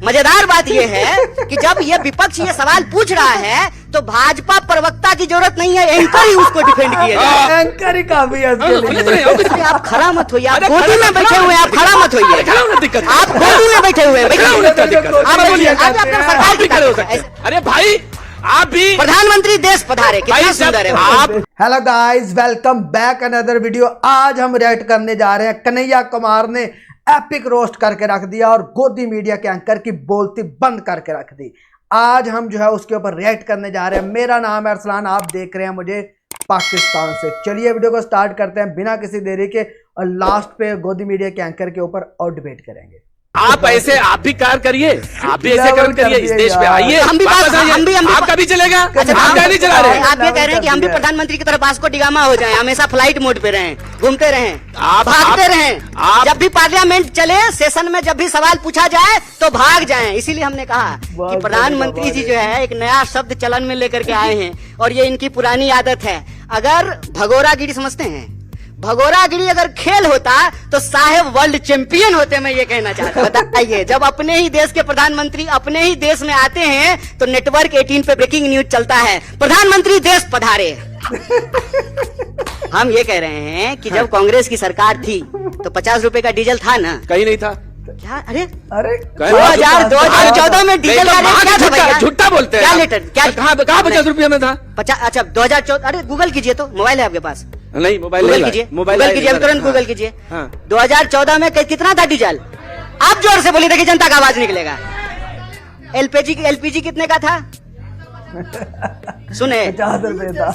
मजेदार बात यह है कि जब ये विपक्ष ये सवाल पूछ रहा है तो भाजपा प्रवक्ता की जरूरत नहीं है, एंकर ही उसको डिफेंड किए। एंकर ही काफी है उसके लिए। आप खड़ा मत होइए, आप गोदी में बैठे हुए हैं, आप खड़ा मत होइए, आप गोदी में बैठे हुए हैं। अरे भाई आप भी प्रधानमंत्री देश पधारे, कितना सुंदर है आप। Hello guys, welcome back another video. आज हम रिएक्ट करने जा रहे हैं, कन्हैया कुमार ने एपिक रोस्ट करके रख दिया और गोदी मीडिया के एंकर की बोलती बंद करके रख दी। आज हम जो है उसके ऊपर रिएक्ट करने जा रहे हैं। मेरा नाम है अरसलान, आप देख रहे हैं मुझे पाकिस्तान से। चलिए वीडियो को स्टार्ट करते हैं बिना किसी देरी के, और लास्ट पे गोदी मीडिया के एंकर के ऊपर और डिबेट करेंगे। आप ऐसे आप भी कार्य करिए, आप भी ऐसे कर्म करिए, इस देश में आइए। हम भी आपका भी चलेगा। आप क्या नहीं चला रहे? आप ये कह रहे हैं कि हम भी प्रधानमंत्री की तरह बास्को डिगामा हो जाएं, हमेशा फ्लाइट मोड पे रहें, घूमते रहें, भागते रहें। जब भी पार्लियामेंट चले, सेशन में जब भी सवाल पूछा जाए तो भाग जाएं। इसीलिए हमने कहा कि प्रधानमंत्री जी जो है एक नया शब्द चलन में लेकर के आए हैं और ये इनकी पुरानी आदत है। अगर भगोरागिरी समझते हैं, भगोरागिरी अगर खेल होता तो साहेब वर्ल्ड चैंपियन होते, मैं ये कहना चाहता हूं। बताइए, जब अपने ही देश के प्रधानमंत्री अपने ही देश में आते हैं तो नेटवर्क 18 पे ब्रेकिंग न्यूज चलता है, प्रधानमंत्री देश पधारे। हम ये कह रहे हैं कि जब कांग्रेस की सरकार थी तो 50 रुपए का डीजल था ना? कहीं नहीं था। क्या? अरे 2014 में डीजल का रेट क्या था भैया? झूठा बोलते हैं। क्या लीटर? क्या कहाँ 50 रुपये में था? 50? अच्छा 2014। अरे गूगल कीजिए, तो मोबाइल है आपके पास? नहीं, मोबाइल गूगल कीजिए, मोबाइल कीजिए, तुरंत गूगल कीजिए। 2014 में कितना था डीजल? आप जोर से बोलिए, देखिए जनता का आवाज निकलेगा। एलपीजी कितने का था? सुने, 50 रुपए था।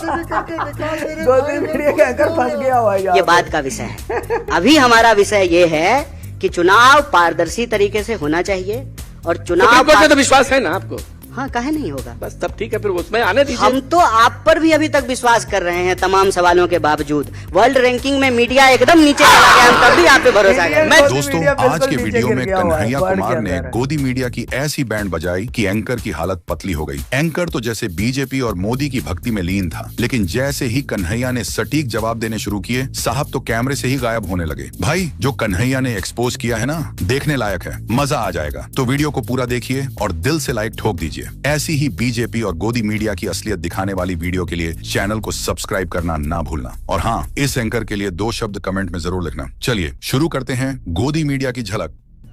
गोदी मीडिया के एंकर फंस गया हुआ है। ये बात का विषय है। अभी हमारा विषय ये है कि चुनाव पारदर्शी तरीके से होना चाहिए और चुनाव तो विश्वास है ना आपको? हाँ, काहे नहीं होगा? बस तब ठीक है, फिर उसमें आने दीजिए। हम तो आप पर भी अभी तक विश्वास कर रहे हैं तमाम सवालों के बावजूद। वर्ल्ड रैंकिंग में मीडिया एकदम नीचे चला गया, हम तब भी आप पे भरोसा करें। दोस्तों, आज के वीडियो में कन्हैया कुमार ने गोदी मीडिया की ऐसी बैंड बजाई कि एंकर की हालत पतली हो गई। एंकर तो जैसे बीजेपी और मोदी की भक्ति में लीन था, लेकिन जैसे ही कन्हैया ने सटीक जवाब देने शुरू किए, साहब तो कैमरे से ही गायब होने लगे। भाई, जो कन्हैया ने एक्सपोज किया है ना, देखने लायक है, मजा आ जाएगा। तो वीडियो को पूरा देखिए और दिल से लाइक ठोक दीजिए। ऐसी ही बीजेपी और गोदी मीडिया की असलियत दिखाने वाली वीडियो के लिए चैनल को सब्सक्राइब करना ना भूलना। और हाँ, इस एंकर के लिए 2 शब्द कमेंट में जरूर लिखना। चलिए शुरू करते हैं गोदी मीडिया की झलक।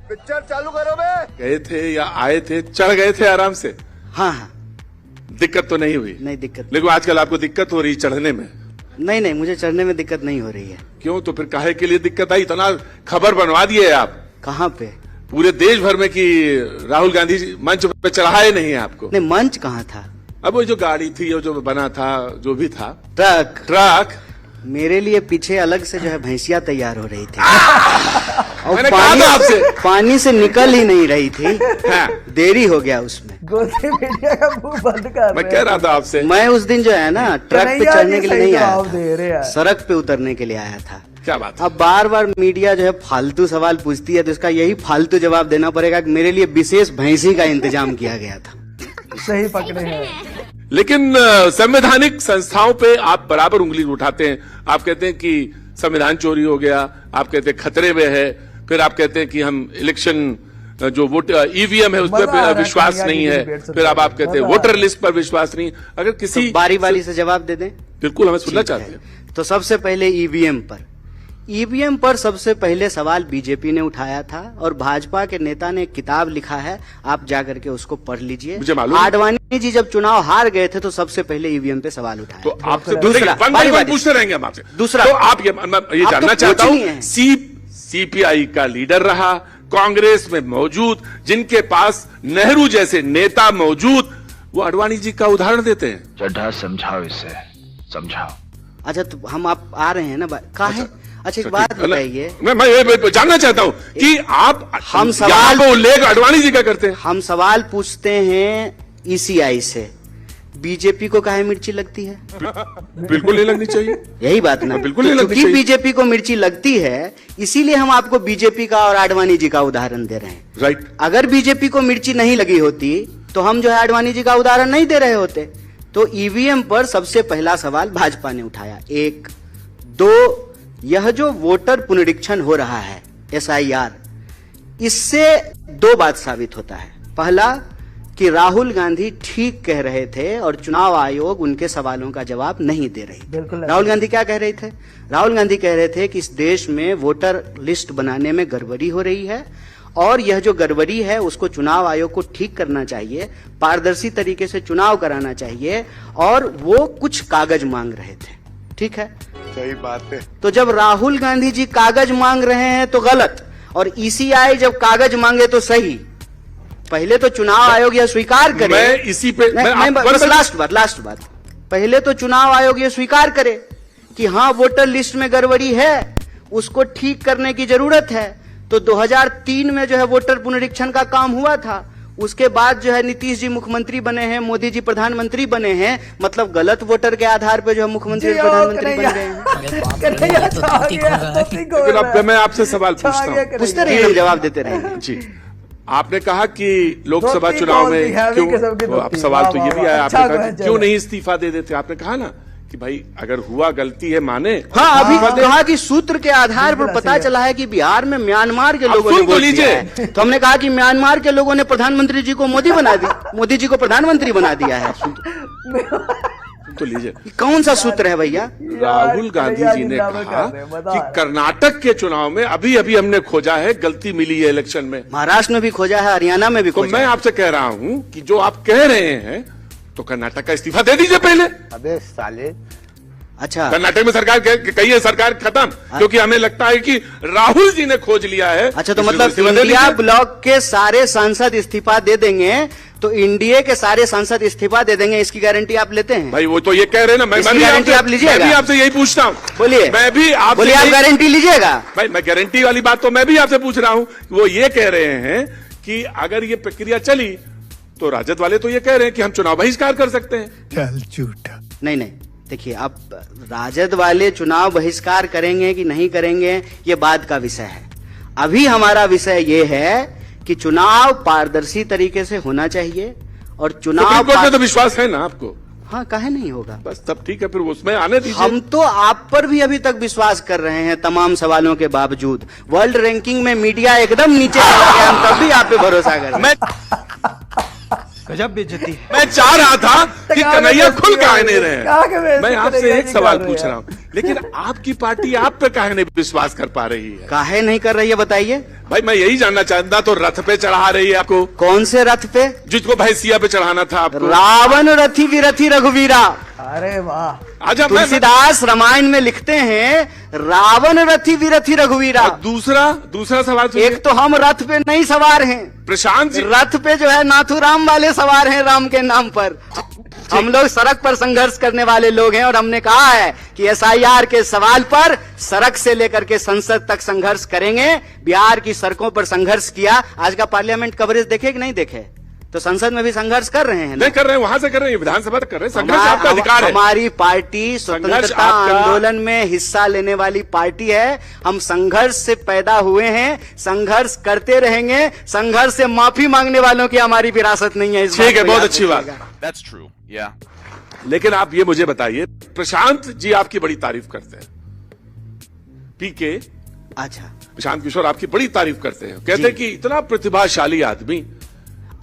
पिक्चर चालू करो बे। गए थे या आए थे, चढ़ गए थे आराम से? हाँ हाँ, दिक्कत तो नहीं हुई? नहीं दिक्कत। लेकिन आजकल आपको दिक्कत हो रही चढ़ने में? नहीं, मुझे चढ़ने में दिक्कत नहीं हो रही है। क्यों? तो फिर काहे के लिए दिक्कत आई? इतना खबर बनवा दिए आप। कहाँ पे? पूरे देश भर में कि राहुल गांधी जी मंच पे चढ़ाए नहीं है आपको। नहीं, मंच कहाँ था? अब वो जो गाड़ी थी, वो जो बना था, जो भी था, ट्रक मेरे लिए पीछे अलग से जो है भैंसिया तैयार हो रही थी और मैंने कहा था आपसे, पानी से निकल ही नहीं रही थी। हाँ। देरी हो गया उसमें। गोदी मीडिया का मुंह बंद कर। मैं कह रहा था आपसे, मैं उस दिन जो है ना ट्रक पे चढ़ने के लिए नहीं आया था, सड़क पे उतरने के लिए आया था। क्या बात? अब बार बार मीडिया जो है फालतू सवाल पूछती है तो इसका यही फालतू जवाब देना पड़ेगा कि मेरे लिए विशेष भैंसी का इंतजाम किया गया था। सही पकड़े हैं। लेकिन संवैधानिक संस्थाओं पे आप बराबर उंगली उठाते हैं। आप कहते हैं कि संविधान चोरी हो गया, आप कहते हैं खतरे में है, फिर आप कहते हैं कि हम इलेक्शन जो वोट ईवीएम है उस पर विश्वास नहीं है, फिर अब आप कहते हैं वोटर लिस्ट पर विश्वास नहीं। अगर किसी तो बारी बारी से जवाब दे दें। बिल्कुल, हमें सुनना चाहते हैं। तो सबसे पहले ईवीएम पर सबसे पहले सवाल बीजेपी ने उठाया था और भाजपा के नेता ने एक किताब लिखा है, आप जाकर के उसको पढ़ लीजिए। मुझे मालूम, आडवाणी जी जब चुनाव हार गए थे तो सबसे पहले ईवीएम पे सवाल उठाया। तो आपसे दूसरा पूछते रहेंगे हम आपसे। दूसरा, तो आप ये जानना चाहता हूँ, सीपीआई का लीडर रहा, कांग्रेस में मौजूद, जिनके पास नेहरू जैसे नेता मौजूद, वो आडवाणी जी का उदाहरण देते हैं। चड्ढा समझाओ, इसे समझाओ। अच्छा, तो हम आप आ रहे हैं ना, कहा है? अच्छा, एक बात बताइए, मैं ये जानना चाहता हूँ कि आप हम सवाल को उल्लेख आडवाणी जी का करते हैं। हम सवाल पूछते हैं ईसीआई से, बीजेपी को काहे मिर्ची लगती है? बिल्कुल नहीं लगनी चाहिए। यही बात ना, बिल्कुल नहीं लगनी चाहिए। बीजेपी को मिर्ची लगती है, इसीलिए हम आपको बीजेपी का और आडवाणी जी का उदाहरण दे रहे हैं। राइट। अगर बीजेपी को मिर्ची नहीं लगी होती तो हम जो है आडवाणी जी का उदाहरण नहीं दे रहे होते। तो ईवीएम पर सबसे पहला सवाल भाजपा ने उठाया। 1, 2, यह जो वोटर पुनरीक्षण हो रहा है, SIR, इससे 2 बात साबित होता है। पहला कि राहुल गांधी ठीक कह रहे थे और चुनाव आयोग उनके सवालों का जवाब नहीं दे रही। बिल्कुल। राहुल गांधी क्या कह रहे थे? राहुल गांधी कह रहे थे कि इस देश में वोटर लिस्ट बनाने में गड़बड़ी हो रही है और यह जो गड़बड़ी है उसको चुनाव आयोग को ठीक करना चाहिए, पारदर्शी तरीके से चुनाव कराना चाहिए, और वो कुछ कागज मांग रहे थे। ठीक है, सही बात है। तो जब राहुल गांधी जी कागज मांग रहे हैं तो गलत, और ईसीआई जब कागज मांगे तो सही। पहले तो चुनाव आयोग यह स्वीकार करे, मैं इसी पे बस लास्ट बात, पहले तो चुनाव आयोग यह स्वीकार करे कि हाँ वोटर लिस्ट में गड़बड़ी है, उसको ठीक करने की जरूरत है। तो 2003 में जो है वोटर पुनरीक्षण का काम हुआ था, उसके बाद जो है नीतीश जी मुख्यमंत्री बने हैं, मोदी जी प्रधानमंत्री बने हैं, मतलब गलत वोटर के आधार पे जो है मुख्यमंत्री और प्रधानमंत्री बन गए हैं। लेकिन अब मैं आपसे सवाल पूछता हूँ, पूछते रहिए, हम जवाब देते रहेंगे। जी, आपने कहा कि लोकसभा चुनाव में क्यों, अब सवाल तो ये भी आया, आपने कहा कि क्यों नहीं इस्तीफा दे देते। आपने कहा ना कि भाई अगर हुआ गलती है माने। हाँ, अभी कहा कि सूत्र के आधार पर पता चला है कि बिहार में म्यांमार के लोगों ने वोट दिया है, तो हमने कहा कि म्यांमार के लोगों ने प्रधानमंत्री जी को मोदी बना दी, मोदी जी को प्रधानमंत्री बना दिया है। तो लीजिए, कौन सा सूत्र है भैया? राहुल गांधी जी ने कहा कि कर्नाटक के चुनाव में अभी अभी हमने खोजा है, गलती मिली है इलेक्शन में, महाराष्ट्र में भी खोजा है, हरियाणा में भी तो खोजा मैं आपसे कह रहा हूं कि जो आप कह रहे हैं तो कर्नाटक का इस्तीफा दे दीजिए पहले। अबे साले। अच्छा, कर्नाटक में सरकार कही है सरकार खत्म, क्योंकि हमें लगता है कि राहुल जी ने खोज लिया है। अच्छा, तो मतलब इंडिया ब्लॉक के सारे सांसद इस्तीफा दे देंगे तो इंडिया के सारे सांसद इस्तीफा दे देंगे, इसकी गारंटी आप लेते हैं? भाई वो तो ये कह रहे हैं ना, मैं गारंटी आप लीजिएगा? मैं भी आपसे यही पूछता हूँ। बोलिए, मैं भी आप बोलिए, आप गारंटी लीजिएगा? भाई मैं गारंटी वाली बात तो मैं भी आपसे पूछ रहा हूँ। वो ये कह रहे हैं कि अगर ये प्रक्रिया चली तो राजद वाले तो ये कह रहे हैं कि हम चुनाव बहिष्कार कर सकते हैं। चल झूठा। नहीं, देखिए, अब राजद वाले चुनाव बहिष्कार करेंगे कि नहीं करेंगे ये बात का विषय है। अभी हमारा विषय ये है कि चुनाव पारदर्शी तरीके से होना चाहिए और चुनाव सुप्रीम कोर्ट में तो विश्वास है ना आपको? हाँ, काहे नहीं होगा? बस तब ठीक है, फिर उसमें आने दीजिए। हम तो आप पर भी अभी तक विश्वास कर रहे हैं तमाम सवालों के बावजूद। वर्ल्ड रैंकिंग में मीडिया एकदम नीचे चला गया, हम तब भी आप पे भरोसा कर रहे हैं। गजब बेइज्जती। मैं चाह रहा था कि कन्हैया खुल काहे नहीं रहे। मैं आपसे एक सवाल पूछ रहा हूँ, लेकिन आपकी पार्टी आप पे काहे नहीं विश्वास कर पा रही है? काहे नहीं कर रही है बताइए? भाई मैं यही जानना चाहता, तो रथ पे चढ़ा रही है आपको? कौन से रथ पे? जिसको भैंसिया पे चढ़ाना था आपको। रावण रथी विरथी रघुवीरा। अरे वाह। अच्छा, तुलसीदास रामायण में लिखते हैं रावण रथी विरथी रघुवीरा। दूसरा सवाल सुनिए। एक तो हम रथ पे नहीं सवार हैं, प्रशांत जी रथ पे जो है नाथुराम वाले सवार हैं राम के नाम पर। हम लोग सड़क पर संघर्ष करने वाले लोग हैं और हमने कहा है कि एसआईआर के सवाल पर सड़क से लेकर के संसद तक संघर्ष करेंगे। बिहार की सड़कों पर संघर्ष किया। आज का पार्लियामेंट कवरेज देखे कि नहीं देखे? तो संसद में भी संघर्ष कर रहे हैं। नहीं कर रहे हैं, वहां से कर रहे हैं, विधानसभा तक कर रहे हैं। संघर्ष आपका अधिकार है। हमारी पार्टी स्वतंत्रता आंदोलन में हिस्सा लेने वाली पार्टी है। हम संघर्ष से पैदा हुए हैं, संघर्ष करते रहेंगे। संघर्ष से माफी मांगने वालों की हमारी विरासत नहीं है। ठीक है, बहुत अच्छी बात। That's true. Yeah. लेकिन आप ये मुझे बताइए, प्रशांत जी आपकी बड़ी तारीफ करते हैं, पीके। अच्छा, प्रशांत किशोर आपकी बड़ी तारीफ करते हैं, कहते हैं कि इतना प्रतिभाशाली आदमी।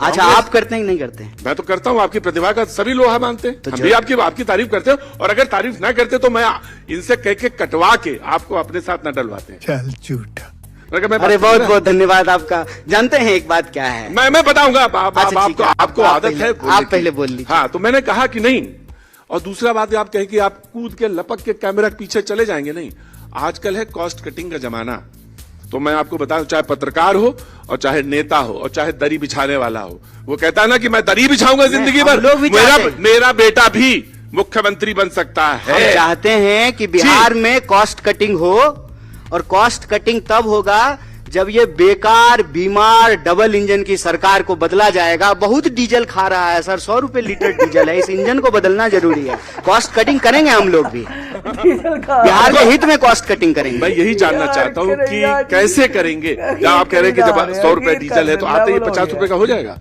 अच्छा, आप करते हैं कि नहीं करते हैं? मैं तो करता हूं, आपकी प्रतिभा का सभी लोग मानते हैं। तो हम भी आपकी तारीफ करते हैं, और अगर तारीफ ना करते तो मैं इनसे कह के कटवा के आपको अपने साथ न डलवाते हैं। चल झूठा। अरे बहुत बहुत धन्यवाद आपका। जानते हैं एक बात क्या है? मैं बताऊंगा। आपको आदत है, आप पहले बोल लीजिए। हाँ, तो मैंने कहा कि नहीं। और दूसरा बात आप कहे कि आप कूद के लपक के कैमरा के पीछे चले जाएंगे, नहीं। आजकल है कॉस्ट कटिंग का जमाना। तो मैं आपको बताऊं, चाहे पत्रकार हो और चाहे नेता हो और चाहे दरी बिछाने वाला हो, वो कहता है ना कि मैं दरी बिछाऊंगा जिंदगी भर। मेरा बेटा भी मुख्यमंत्री बन सकता है। हम चाहते हैं कि बिहार में कॉस्ट कटिंग हो, और कॉस्ट कटिंग तब होगा जब ये बेकार बीमार डबल इंजन की सरकार को बदला जाएगा। बहुत डीजल खा रहा है सर, 100 रुपए लीटर डीजल है। इस इंजन को बदलना जरूरी है। कॉस्ट कटिंग करेंगे हम लोग भी, बिहार के हित में कॉस्ट कटिंग करेंगे। मैं यही जानना चाहता हूँ कि कैसे करेंगे। जब आप कह रहे हैं कि जब 100 रुपए डीजल है तो आते ही 50 रुपए का हो जाएगा।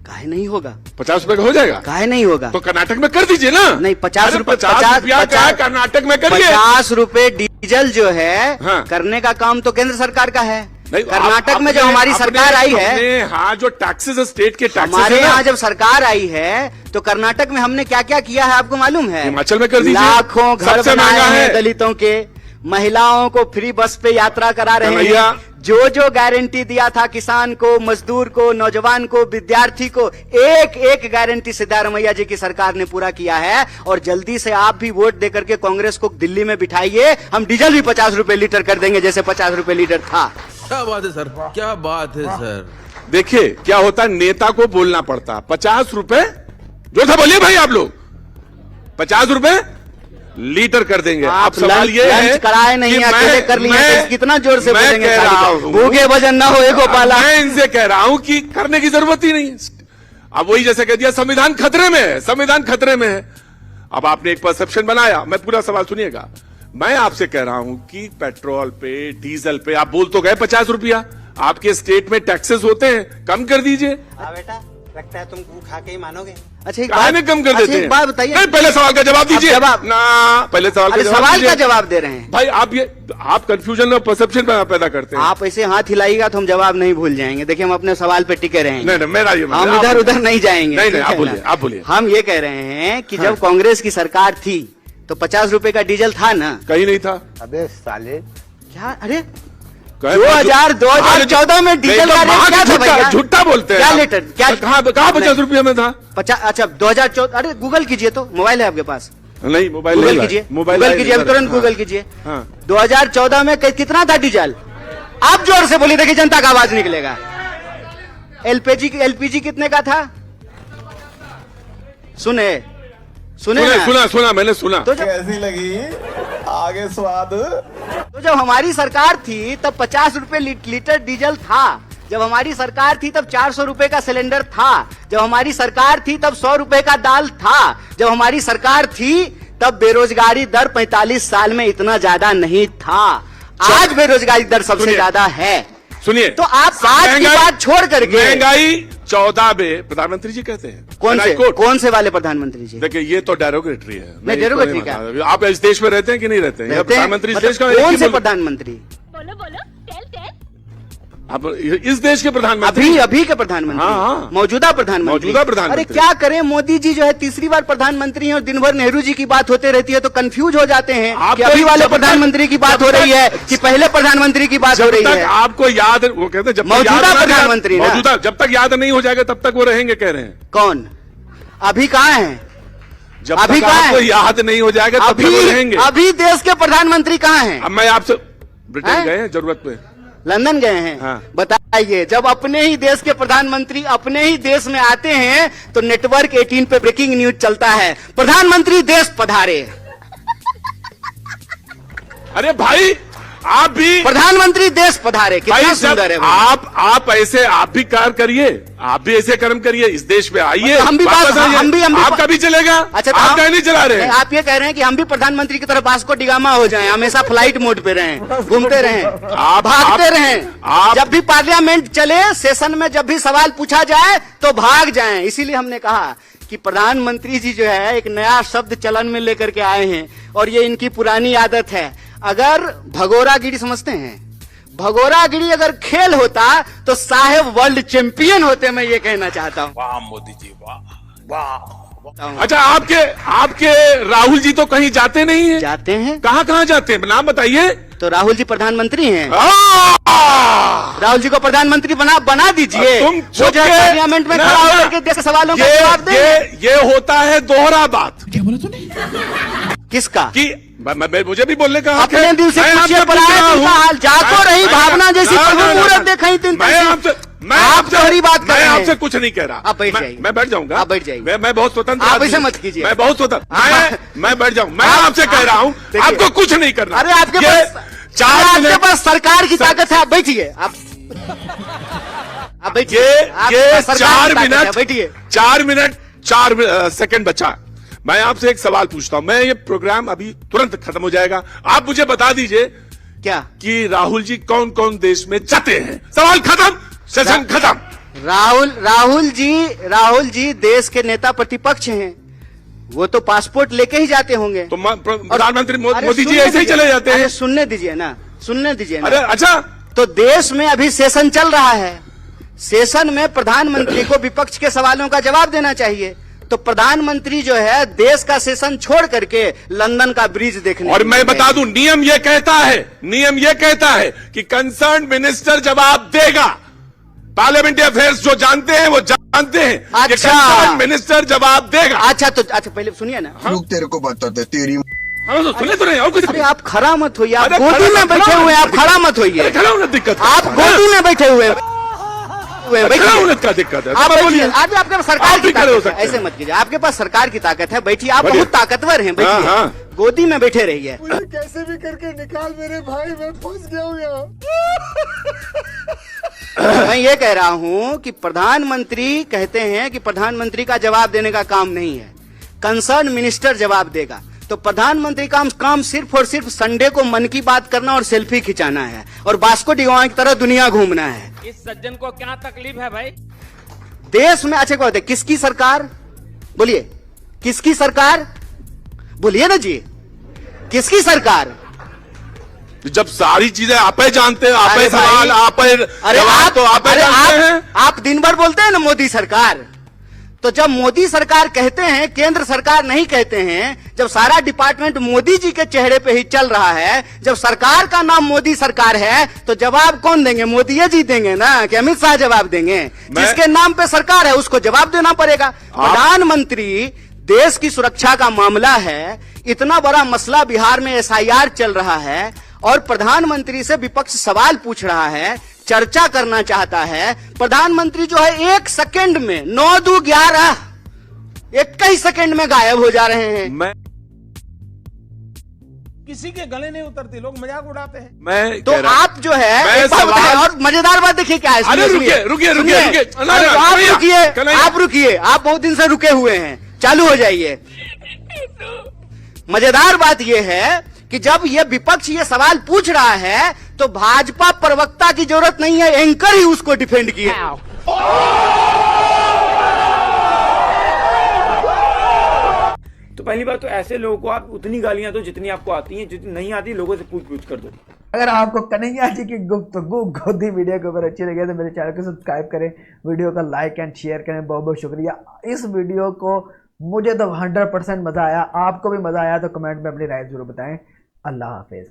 काहे नहीं होगा? 50 रुपए का हो जाएगा। काहे नहीं होगा? तो कर्नाटक में कर दीजिए ना। नहीं, 50 रुपए कर्नाटक में करिए। 50 रुपए डीजल जो है, हाँ। करने का काम तो केंद्र सरकार का है। नहीं, कर्नाटक में जब हमारी सरकार आई है, हाँ, जो टैक्सेस स्टेट के टैक्सेस हमारे यहाँ जब सरकार आई है तो कर्नाटक में हमने क्या क्या किया है आपको मालूम है? हिमाचल में कर दीजिए। लाखों घर सबसे बनाए महंगा हैं है। दलितों के, महिलाओं को फ्री बस पे यात्रा करा रहे कन्हैया। हैं। जो जो गारंटी दिया था किसान को, मजदूर को, नौजवान को, विद्यार्थी को, एक एक गारंटी सिद्धारमैया जी की सरकार ने पूरा किया है। और जल्दी से आप भी वोट देकर के कांग्रेस को दिल्ली में बिठाइए, हम डीजल भी 50 रुपए लीटर कर देंगे जैसे 50 रुपए लीटर था। क्या बात है सर, क्या बात है सर। देखिए क्या होता है, नेता को बोलना पड़ता। 50 रुपए जो था, बोलिए भाई आप लोग, 50 रुपए लीटर कर देंगे। आप अब सवाल ये लंच है कराए नहीं, कि अकेले कर लिए मैं- तो कितना जोर से मैं बोलेंगे? कह रहा हूं, भूखे भजन ना हो गोपाला। मैं इनसे कह रहा हूं कि करने की जरूरत ही नहीं। अब वही जैसे कह दिया संविधान खतरे में है, संविधान खतरे में है। अब आपने एक परसेप्शन बनाया, मैं पूरा सवाल सुनिएगा। मैं आपसे कह रहा हूं कि पेट्रोल पे, डीजल पे आप बोल तो गए 50 रुपया, आपके स्टेट में टैक्सेस होते हैं, कम कर दीजिए। बेटा लगता है तुम खा के ही मानोगे। अच्छा एक काहे में कम कर देते एक हैं? बात बताइए। नहीं, पहले सवाल का जवाब दीजिए। जवाब ना, पहले सवाल का अरे जवाब सवाल दीजिए। का जवाब दे रहे हैं भाई आप कंफ्यूजन और परसेप्शन पैदा करते हैं। आप ऐसे हाथ हिलाइएगा तो हम जवाब नहीं भूल जाएंगे। देखिए हम अपने सवाल पे टिके रहेंगे, नहीं नहीं, मेरा ये हम आप- इधर उधर नहीं जाएंगे। नहीं नहीं, ठीक आप है बोलिए, ना? आप बोलिए। हम ये कह रहे हैं कि जब कांग्रेस की सरकार थी तो 50 रुपए का डीजल था ना? कहीं नहीं था। अबे साले, क्या? अरे कहे- 2014 में डीजल का रेट क्या था झूठा- भैया? झूठा बोलते हैं क्या आप। लीटर? क्या कहाँ 50 रुपये में था? 50? अच्छा 2014, अरे गूगल कीजिए तो, मोबाइल है आपके पास, नहीं, मोबाइल गूगल नहीं कीजिए, मोबाइल गूगल कीजिए, अभी तुरंत गूगल कीजिए। 2014 में कितना था डीजल? आप जोर से बोलिए, देखिए जनता का आवाज निकलेगा। एलपीजी कितने का था? सुने ना? सुना मैंने सुना। तो जब कैसी लगी आगे स्वाद? तो जब हमारी सरकार थी तब 50 रुपए लीटर डीजल था। जब हमारी सरकार थी तब 400 रुपए का सिलेंडर था। जब हमारी सरकार थी तब 100 रुपए का दाल था। जब हमारी सरकार थी तब बेरोजगारी दर 45 साल में इतना ज्यादा नहीं था। आज बेरोजगारी दर सबसे सुनिए। ज्यादा है। सुनिए, तो आप आज की बात छोड़ करके महंगाई 14 में प्रधानमंत्री जी कहते हैं। कौन से वाले प्रधानमंत्री जी? देखिए ये तो डेरोगेटरी है। नहीं, इसको डेरोगेटरी मानता। क्या? आप इस देश में रहते हैं कि नहीं रहते हैं? रहते हैं? प्रधानमंत्री इस मतलब देश का कौन एक ही से बोल- प्रधानमंत्री? बोलो बोलो, टेल टेल। आप इस देश के प्रधानमंत्री। अभी के प्रधानमंत्री? हाँ। मौजूदा प्रधानमंत्री? मौजूदा प्रधानमंत्री। अरे क्या करें, मोदी जी जो है तीसरी बार प्रधानमंत्री हैं और दिन भर नेहरू जी की बात होते रहती है तो कंफ्यूज हो जाते हैं कि तो अभी वाले जब तक- प्रधानमंत्री की बात जब हो रही तक- है कि पहले प्रधानमंत्री की बात हो जब रही तक है। आपको याद, वो कहते हैं जब तक मौजूदा याद ना- प्रधानमंत्री ना। मौजूदा, जब तक याद नहीं हो जाएगा तब तक वो रहेंगे, कह रहे हैं। कौन? अभी कहाँ है? जब अभी तक कहाँ आपको है? याद नहीं हो जाएगा तब तक वो रहेंगे। अभी देश के प्रधानमंत्री कहाँ हैं? अब मैं आपसे ब्रिटेन हैं? गए हैं जरूरत पे? लंदन गए हैं? हाँ। बताइए, जब अपने ही देश के प्रधानमंत्री अपने ही देश में आते हैं तो नेटवर्क 18 पे ब्रेकिंग न्यूज चलता है, प्रधानमंत्री देश पधारे। अरे भाई आप भी, प्रधानमंत्री देश पधारे, कितना भाई सुंदर है जब भाई। आप ऐसे आप भी कार्य करिए, आप भी ऐसे कर्म करिए, इस देश में आइए। मतलब हम भी वापस बात- आइए। हम भी आपका भी चलेगा। अच्छा तो आप हम- कहीं नहीं चला रहे नहीं, हैं। आप ये कह रहे हैं कि हम भी प्रधानमंत्री की तरफ वास्को डिगामा हो जाएं, हमेशा फ्लाइट मोड पे रहें, घूमते रहें, भागते रहें। जब भी पार्लियामेंट चले, सेशन में जब भी सवाल पूछा जाए तो भाग जाएं। इसीलिए हमने कहा कि प्रधानमंत्री जी जो है एक नया शब्द चलन में लेकर के आए हैं और ये इनकी पुरानी आदत है। अगर भगोरागिरी समझते हैं, भगोरागिरी अगर खेल होता तो साहेब वर्ल्ड चैंपियन होते, मैं ये कहना चाहता हूं। वाह मोदी जी, वाह वाह। अच्छा आपके राहुल जी तो कहीं जाते नहीं है? जाते हैं कहाँ जाते हैं, नाम बताइए। तो राहुल जी प्रधानमंत्री हैं। आ! राहुल जी को प्रधानमंत्री बना दीजिए। तुम वो चुप जो है के- पार्लियामेंट में ना, खड़ा ना। होकर के देश के सवालों का जवाब दे। ये होता है दोहरा बात किसका? कि मुझे भी बोलने का हक अपने है। दिल से मैं पूछिए, आपसे पूछ पराये रहा दिल का हूं। हाल। जाको रही मैं- भावना जैसी ना, प्रभु ना, ना, मूरत ना। देखाई तीन मैं तैसी। आपसे आप दोहरी बात कर मैं रहे हैं। आपसे कुछ नहीं कह रहा। आप बैठ जाइए। मैं बैठ जाऊंगा। आप बैठ जाइए। मैं बहुत स्वतंत्र आप आदमी ऐसे हूं। मत कीजिए। मैं बहुत स्वतंत्र, मैं बैठ जाऊं। मैं आप- आपसे कह रहा हूं, देखिए। आपको कुछ नहीं करना। अरे आपके ये पास 4 आपके मिनट पास सरकार की ताकत है, आप बैठिए। आप बैठिए। ये आपके पास सरकार की ताकत है, बैठिए। 4 मिनट 4 सेकंड बचा। मैं आपसे एक सवाल पूछता हूं। मैं ये प्रोग्राम अभी तुरंत खत्म हो जाएगा। आप मुझे बता दीजिए क्या? कि राहुल जी कौन कौन देश में जाते हैं। सवाल खत्म, सेशन खत्म। राहुल जी देश के नेता प्रतिपक्ष हैं, वो तो पासपोर्ट लेके ही जाते होंगे। तो प्रधानमंत्री अरे मोदी जी सुनने ऐसे ही दीजिए। चले जाते अरे हैं। सुनने दीजिए ना, सुनने दीजिए ना। अरे अच्छा, तो देश में अभी सेशन चल रहा है, सेशन में प्रधानमंत्री को विपक्ष के सवालों का जवाब देना चाहिए। तो प्रधानमंत्री जो है देश का सेशन छोड़ करके लंदन का ब्रिज देखने, और मैं बता दूं, नियम ये कहता है कि कंसर्न मिनिस्टर जवाब देगा। पार्लियामेंट्री अफेयर्स जो जानते हैं वो जानते हैं कि कंसर्न मिनिस्टर जवाब देगा। अच्छा पहले सुनिए ना। रुक, तेरे को बताते तेरी हाँ तो सुने तो नहीं, और कुछ अरे आप खड़ा मत होइए, आप अरे गोदी में बैठे हुए हैं, आप खड़ा मत होइए, खड़ा होने दिक्कत है। आप गोदी में बैठे हुए हैं, खड़ा होने का दिक्कत है। आप बोलिए, आज आपके पास सरकार आप की भी खड़े हो ताकत है, सकते हैं। ऐसे मत कीजिए, आपके पास सरकार की ताकत है, बैठिए, आप बढ़िया। बहुत ताकतवर हैं, बैठिए, हाँ। गोदी में बैठे रहिए। मुझे कैसे भी करके निकाल मेरे भाई, मैं फंस गया हूँ यहाँ। मैं ये कह रहा हूं कि प्रधानमंत्री कहते हैं कि प्रधानमंत्री का जवाब देने का काम नहीं है, कंसर्न मिनिस्टर जवाब देगा। तो प्रधानमंत्री का काम सिर्फ और सिर्फ संडे को मन की बात करना और सेल्फी खिंचाना है और वास्को डी गामा की तरह दुनिया घूमना है। इस सज्जन को क्या तकलीफ है भाई? देश में अच्छे बात है, किसकी सरकार, बोलिए किसकी सरकार, बोलिए ना जी, किसकी सरकार? जब सारी चीजें आप ही जानते हैं, आप ही अरे सवाल, भाई, आप ही जवाब, तो आप ही जानते हैं। आप दिन भर बोलते हैं ना मोदी सरकार, तो जब मोदी सरकार कहते हैं, केंद्र सरकार नहीं कहते हैं, जब सारा डिपार्टमेंट मोदी जी के चेहरे पे ही चल रहा है, जब सरकार का नाम मोदी सरकार है, तो जवाब कौन देंगे? मोदी जी देंगे ना, कि अमित शाह जवाब देंगे? जिसके नाम पे सरकार है उसको जवाब देना पड़ेगा। प्रधानमंत्री, देश की सुरक्षा का मामला है, इतना बड़ा मसला बिहार में SIR चल रहा है और प्रधानमंत्री से विपक्ष सवाल पूछ रहा है, चर्चा करना चाहता है। प्रधानमंत्री जो है 1 सेकंड में 9-2-11 21 सेकंड में गायब हो जा रहे हैं। मैं किसी के गले नहीं उतरती, लोग मजाक उड़ाते हैं। मैं तो आप जो है एक बात बताएं, और मजेदार बात देखिए क्या है। अरे रुकिए, आप रुकिए, आप बहुत दिन से रुके हुए हैं, चालू हो जाइए। मजेदार बात यह है कि जब ये विपक्ष ये सवाल पूछ रहा है तो भाजपा प्रवक्ता की जरूरत नहीं है, एंकर ही उसको डिफेंड किए। तो पहली बात तो ऐसे लोगों को आप उतनी गालियां दो जितनी आपको आती हैं, जितनी नहीं आती लोगों से पूछ कर दो। अगर आपको कन्हैया जी की गुफ्तगू गोदी मीडिया के ऊपर अच्छी लगे तो मेरे चैनल को सब्सक्राइब करें, वीडियो का लाइक एंड शेयर करें। बहुत बहुत शुक्रिया। इस वीडियो को मुझे तो 100% मजा आया, आपको भी मजा आया तो कमेंट में अपनी राय जरूर बताएं। अल्लाह हाफिज।